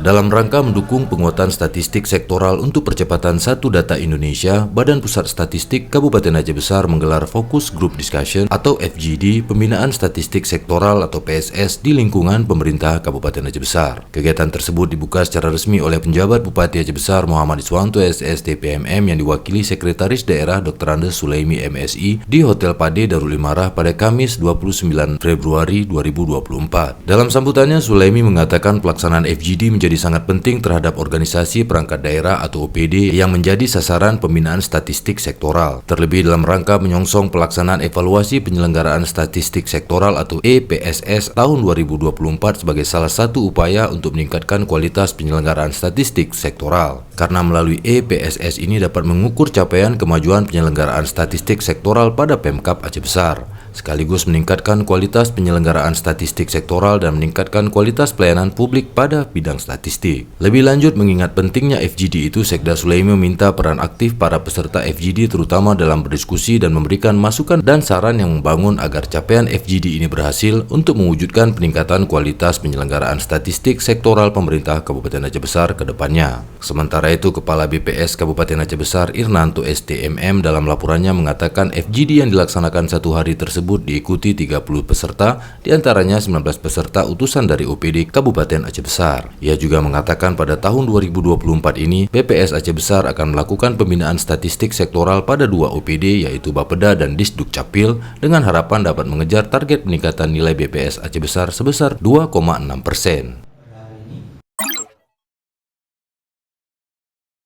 Dalam rangka mendukung penguatan statistik sektoral untuk percepatan Satu Data Indonesia, Badan Pusat Statistik Kabupaten Aceh Besar menggelar Focus Group Discussion atau FGD Pembinaan Statistik Sektoral atau PSS di lingkungan pemerintah Kabupaten Aceh Besar. Kegiatan tersebut dibuka secara resmi oleh penjabat Bupati Aceh Besar Muhammad Iswanto SS TPMM yang diwakili Sekretaris Daerah Dr. Andes Sulaimi MSI di Hotel Pade Darul Imarah pada Kamis 29 Februari 2024. Dalam sambutannya, Sulaimi mengatakan pelaksanaan FGD menjadi sangat penting terhadap organisasi perangkat daerah atau OPD yang menjadi sasaran pembinaan statistik sektoral. Terlebih dalam rangka menyongsong pelaksanaan evaluasi penyelenggaraan statistik sektoral atau EPSS tahun 2024 sebagai salah satu upaya untuk meningkatkan kualitas penyelenggaraan statistik sektoral. Karena melalui EPSS ini dapat mengukur capaian kemajuan penyelenggaraan statistik sektoral pada Pemkab Aceh Besar, sekaligus meningkatkan kualitas penyelenggaraan statistik sektoral dan meningkatkan kualitas pelayanan publik pada bidang statistik. Lebih lanjut, mengingat pentingnya FGD itu, Sekda Sulaimi meminta peran aktif para peserta FGD terutama dalam berdiskusi dan memberikan masukan dan saran yang membangun agar capaian FGD ini berhasil untuk mewujudkan peningkatan kualitas penyelenggaraan statistik sektoral pemerintah Kabupaten Aceh Besar ke depannya. Sementara itu, Kepala BPS Kabupaten Aceh Besar Irnanto STMM dalam laporannya mengatakan FGD yang dilaksanakan satu hari tersebut diikuti 30 peserta, diantaranya 19 peserta utusan dari OPD Kabupaten Aceh Besar. Ia juga mengatakan pada tahun 2024 ini BPS Aceh Besar akan melakukan pembinaan statistik sektoral pada 2 OPD yaitu Bapeda dan Disduk Capil dengan harapan dapat mengejar target peningkatan nilai BPS Aceh Besar sebesar 2,6%.